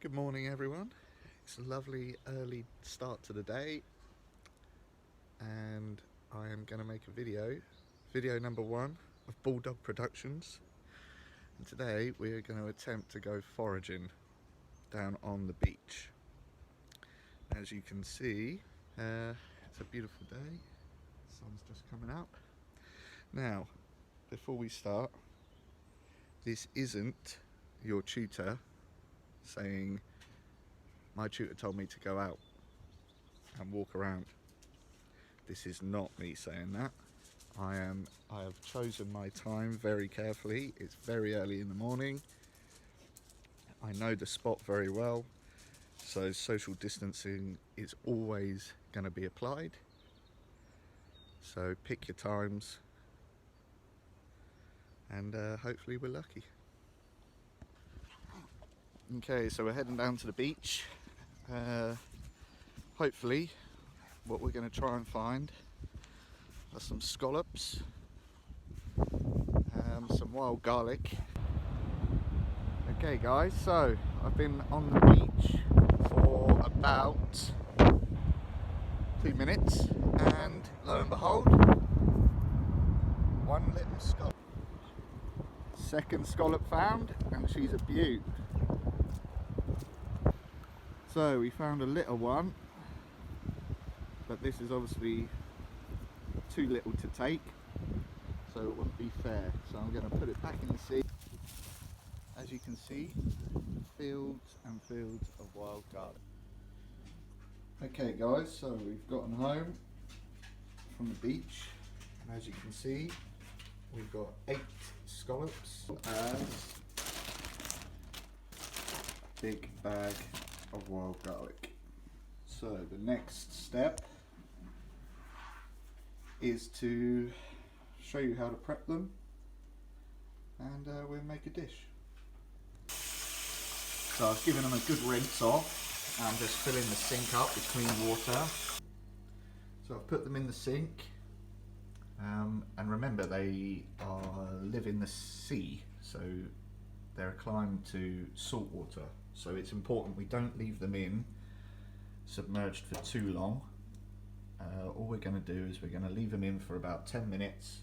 Good morning everyone. It's a lovely early start to the day and I am going to make a video number 1 of Bulldog Productions, and today we're going to attempt to go foraging down on the beach. As you can see, it's a beautiful day, the sun's just coming up. Now before we start, this isn't your tutor saying my tutor told me to go out and walk around. This is not me saying that. I have chosen my time very carefully. It's very early in the morning. I know the spot very well, so social distancing is always going to be applied. So pick your times and hopefully we're lucky. Okay, so we're heading down to the beach. Hopefully what we're going to try and find are some scallops, some wild garlic. Okay guys, so I've been on the beach for about 2 minutes and lo and behold, one little scallop. Second scallop found, and she's a beaut. So we found a little one, but this is obviously too little to take, so it wouldn't be fair. So I'm going to put it back in the sea. As you can see, fields and fields of wild garlic. Okay guys, so we've gotten home from the beach, and as you can see, we've got 8 scallops and a big bag of wild garlic. So the next step is to show you how to prep them, and we'll make a dish. So I've given them a good rinse off. I'm just filling the sink up with clean water. So I've put them in the sink, and remember they live in the sea, so they're inclined to salt water. So it's important we don't leave them in submerged for too long. All we're going to do is we're going to leave them in for about 10 minutes.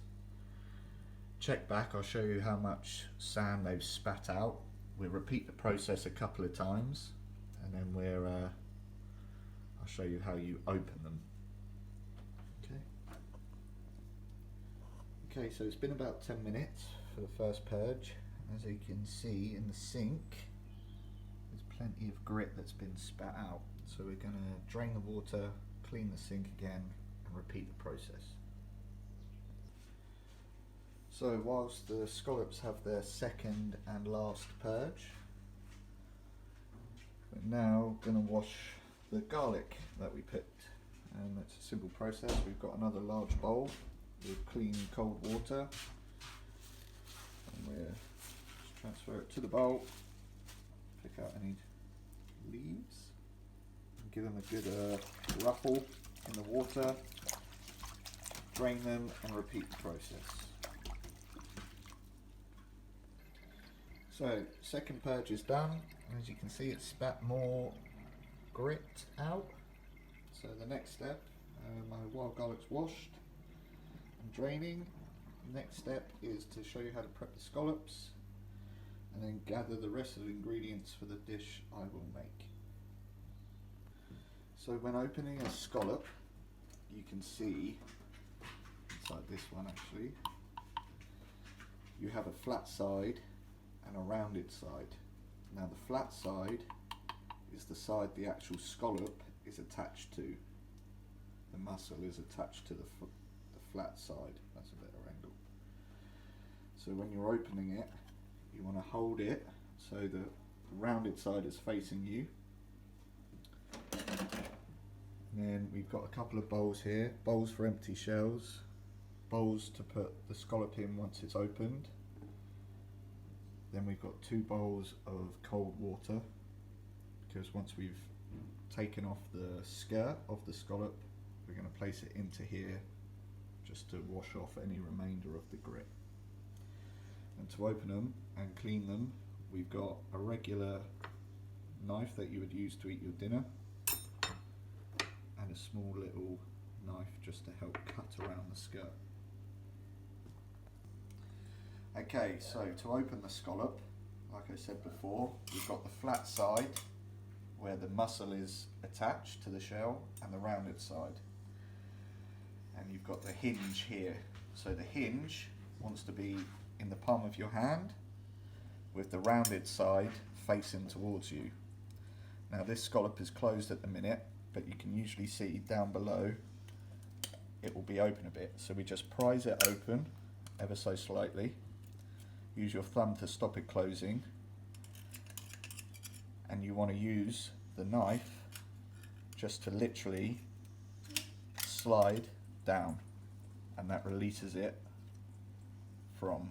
Check back, I'll show you how much sand they've spat out. We'll repeat the process a couple of times, and then I'll show you how you open them. Okay, so it's been about 10 minutes for the first purge. As you can see in the sink, there's plenty of grit that's been spat out. So we're going to drain the water, clean the sink again, and repeat the process. So whilst the scallops have their second and last purge, we're now going to wash the garlic that we picked. And that's a simple process. We've got another large bowl with clean cold water, and we'll just transfer it to the bowl, pick out any leaves, and give them a good ruffle in the water, drain them, and repeat the process. So second purge is done, and as you can see, it spat more grit out. So the next step, my wild garlic's washed and draining. The next step is to show you how to prep the scallops and then gather the rest of the ingredients for the dish I will make. So when opening a scallop, you can see inside this one actually, you have a flat side and a rounded side. Now the flat side is the side the actual scallop is attached to. the mussel is attached to the flat side. That's a better angle. So when you're opening it, you want to hold it so the rounded side is facing you. And then we've got a couple of bowls here, bowls for empty shells, bowls to put the scallop in once it's opened. Then we've got 2 bowls of cold water, because once we've taken off the skirt of the scallop, we're going to place it into here just to wash off any remainder of the grit. And to open them and clean them, we've got a regular knife that you would use to eat your dinner, and a small little knife just to help cut around the skirt. Okay, so to open the scallop, like I said before, we've got the flat side where the mussel is attached to the shell, and the rounded side. And you've got the hinge here. So the hinge wants to be in the palm of your hand with the rounded side facing towards you. Now this scallop is closed at the minute, but you can usually see down below it will be open a bit. So we just prise it open ever so slightly. Use your thumb to stop it closing, and you want to use the knife just to literally slide down, and that releases it from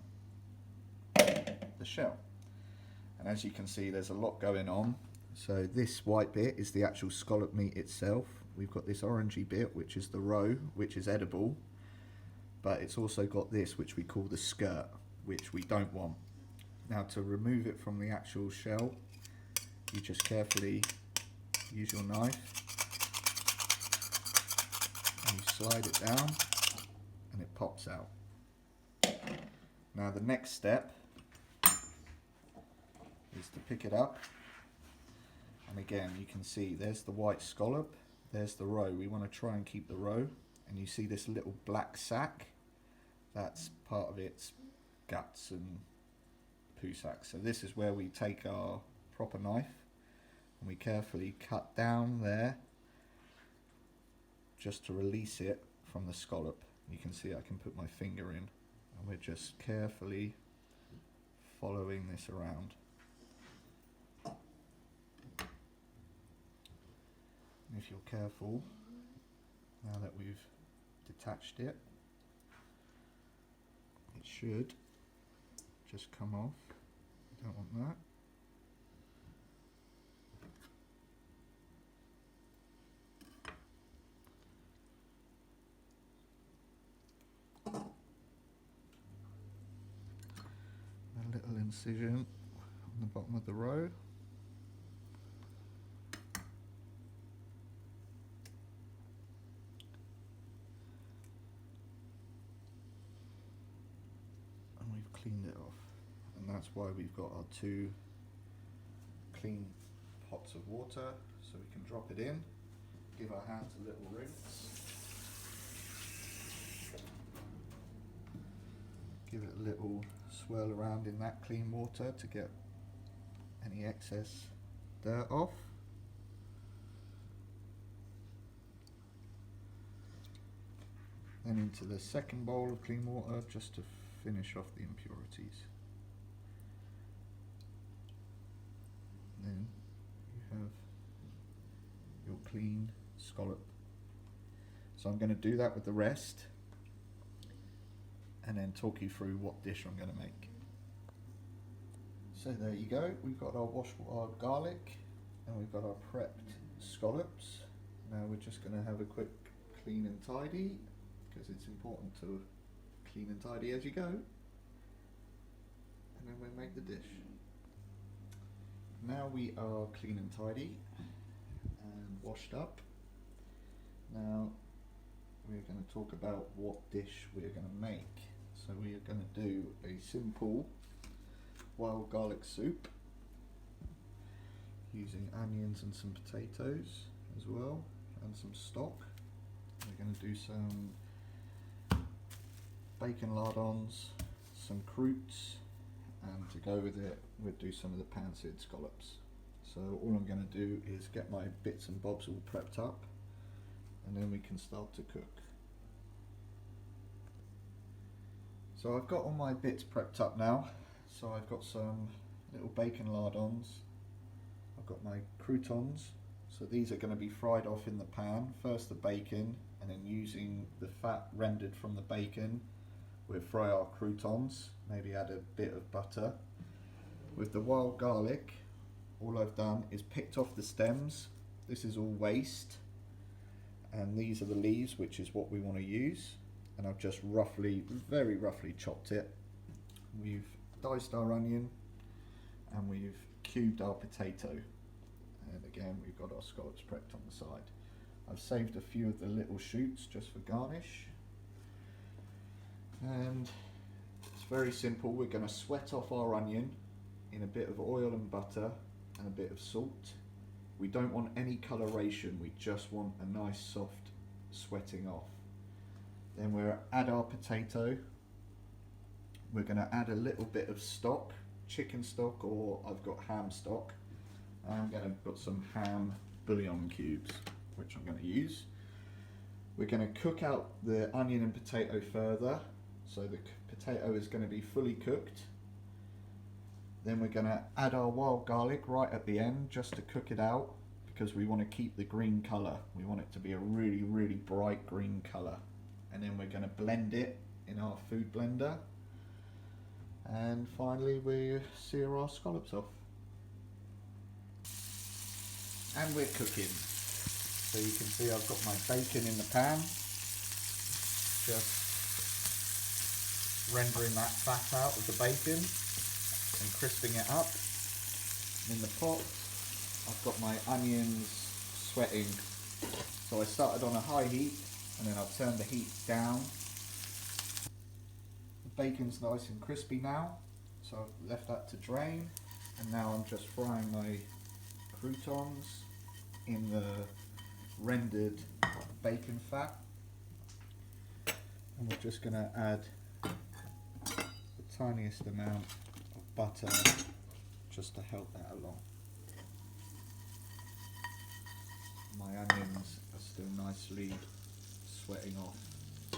the shell. And as you can see, there's a lot going on. So this white bit is the actual scallop meat itself. We've got this orangey bit, which is the roe, which is edible, but it's also got this, which we call the skirt, which we don't want. Now to remove it from the actual shell, you just carefully use your knife and you slide it down and it pops out. Now the next step is to pick it up, and again you can see there's the white scallop, there's the roe. We want to try and keep the roe, and you see this little black sac, that's part of its guts and poo sac. So this is where we take our proper knife and we carefully cut down there just to release it from the scallop. You can see I can put my finger in, and we're just carefully following this around. And if you're careful, now that we've detached it, it should just come off. Don't want that. A little incision on the bottom of the roe. And we've cleaned it off. And that's why we've got our 2 clean pots of water, so we can drop it in, give our hands a little rinse, give it a little swirl around in that clean water to get any excess dirt off. Then into the second bowl of clean water just to finish off the impurities. Then you have your clean scallop. So I'm going to do that with the rest, and then talk you through what dish I'm going to make. So there you go, we've got our garlic, and we've got our prepped scallops. Now we're just going to have a quick clean and tidy, because it's important to clean and tidy as you go, and then we'll make the dish. Now we are clean and tidy and washed up. Now we're going to talk about what dish we're going to make. So we are going to do a simple wild garlic soup using onions and some potatoes as well, and some stock. We're going to do some bacon lardons, some croûtes, and to go with it we'll do some of the pan-seared scallops. So all I'm going to do is get my bits and bobs all prepped up, and then we can start to cook. So I've got all my bits prepped up now. So I've got some little bacon lardons. I've got my croutons. So these are going to be fried off in the pan. First the bacon, and then using the fat rendered from the bacon, we'll fry our croutons, maybe add a bit of butter. With the wild garlic, all I've done is picked off the stems. This is all waste, and these are the leaves, which is what we want to use. And I've just roughly, very roughly chopped it. We've diced our onion, and we've cubed our potato. And again, we've got our scallops prepped on the side. I've saved a few of the little shoots just for garnish. And it's very simple. We're going to sweat off our onion in a bit of oil and butter and a bit of salt. We don't want any coloration, we just want a nice soft sweating off. Then we'll add our potato. We're going to add a little bit of stock, chicken stock, or I've got ham stock. I'm going to put some ham bouillon cubes, which I'm going to use. We're going to cook out the onion and potato further, so the potato is going to be fully cooked. Then we're going to add our wild garlic right at the end just to cook it out, because we want to keep the green colour. We want it to be a really, really bright green colour. And then we're going to blend it in our food blender. And finally we sear our scallops off. And we're cooking. So you can see I've got my bacon in the pan, just rendering that fat out of the bacon and crisping it up. And in the pot I've got my onions sweating. So I started on a high heat, and then I've turned the heat down. The bacon's nice and crispy now, so I've left that to drain, and now I'm just frying my croutons in the rendered bacon fat. And we're just going to add the tiniest amount of butter just to help that along. My onions are still nicely sweating off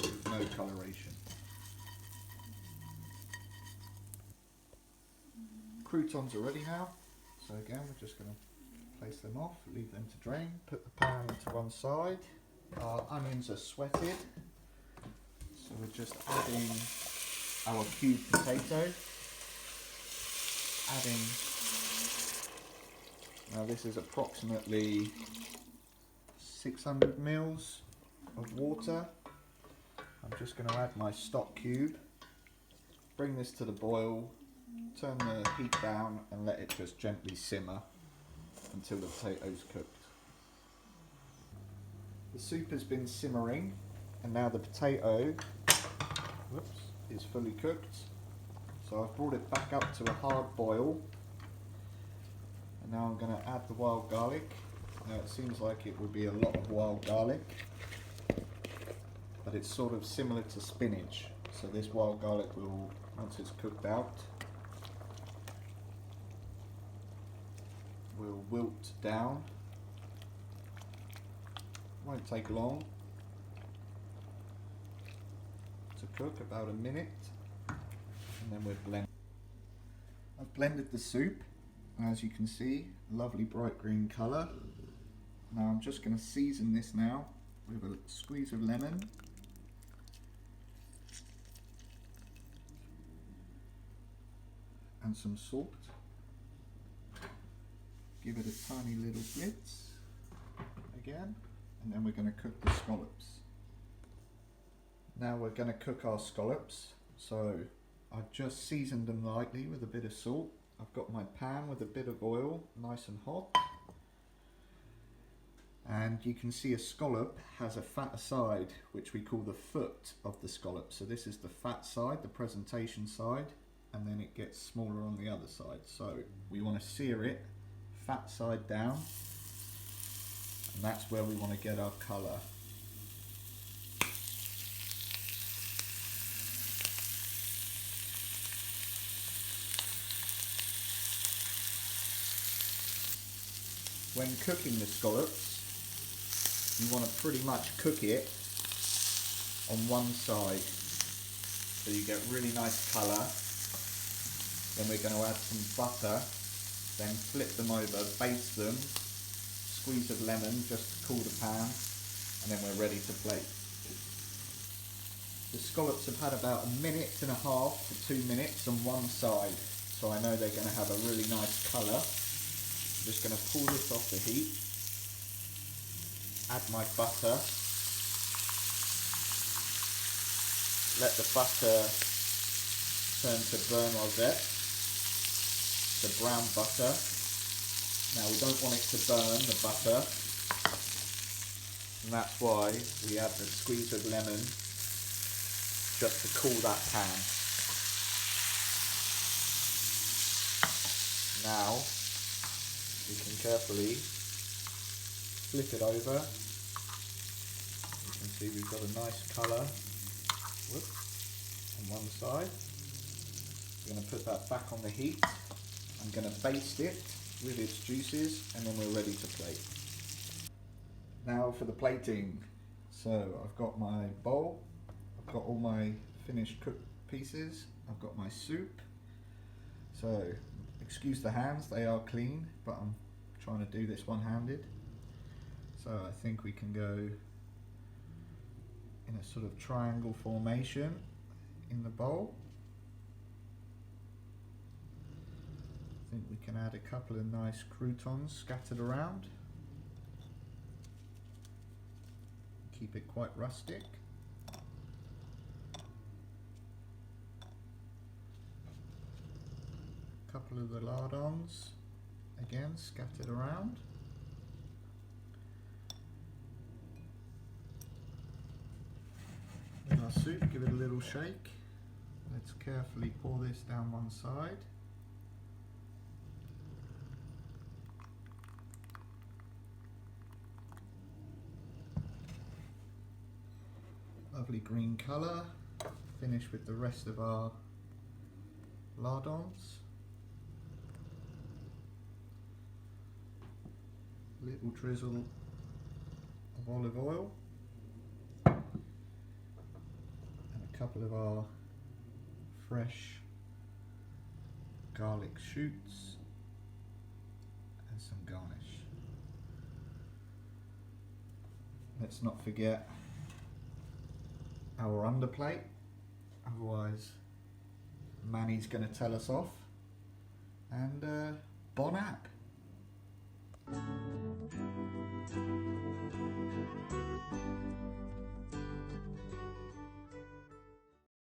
with no coloration. Croutons are ready now, so again we're just going to place them off, leave them to drain, put the pan to one side. Our onions are sweated, so we're just adding our cubed potato, now this is approximately 600 mils of water. I'm just going to add my stock cube, bring this to the boil, turn the heat down and let it just gently simmer until the potatoes cooked. The soup has been simmering, and now the potato is fully cooked. So I've brought it back up to a hard boil, and now I'm going to add the wild garlic. Now it seems like it would be a lot of wild garlic, but it's sort of similar to spinach. So this wild garlic will, once it's cooked out, will wilt down. Won't take long to cook, about a minute, and then we'll blend. I've blended the soup, and as you can see, lovely bright green colour. Now I'm just going to season this now with a squeeze of lemon, and some salt. Give it a tiny little blitz again, and then we're going to cook the scallops. Now we're going to cook our scallops. So I've just seasoned them lightly with a bit of salt. I've got my pan with a bit of oil, nice and hot. And you can see a scallop has a fatter side, which we call the foot of the scallop. So this is the fat side, the presentation side, and then it gets smaller on the other side. So we want to sear it fat side down, and that's where we want to get our colour. When cooking the scallops, you want to pretty much cook it on one side so you get really nice colour. Then we're going to add some butter, then flip them over, baste them, squeeze of lemon just to cool the pan, and then we're ready to plate. The scallops have had about 1.5 minutes to 2 minutes on one side, so I know they're going to have a really nice colour. I'm just going to pull this off the heat, add my butter, let the butter turn to burn rosette, the brown butter. Now we don't want it to burn the butter, and that's why we add the squeeze of lemon just to cool that pan. Now we can carefully flip it over. You can see we've got a nice colour on one side. We're going to put that back on the heat. I'm going to baste it with its juices, and then we're ready to plate. Now for the plating. So I've got my bowl, I've got all my finished cooked pieces, I've got my soup. So excuse the hands, they are clean, but I'm trying to do this one-handed. So I think we can go in a sort of triangle formation in the bowl. I think we can add a couple of nice croutons scattered around. Keep it quite rustic. A couple of the lardons, again scattered around. In our soup, give it a little shake. Let's carefully pour this down one side. Lovely green colour. Finish with the rest of our lardons. Little drizzle of olive oil. And a couple of our fresh garlic shoots and some garnish. Let's not forget our underplate, otherwise Manny's going to tell us off. And bon app.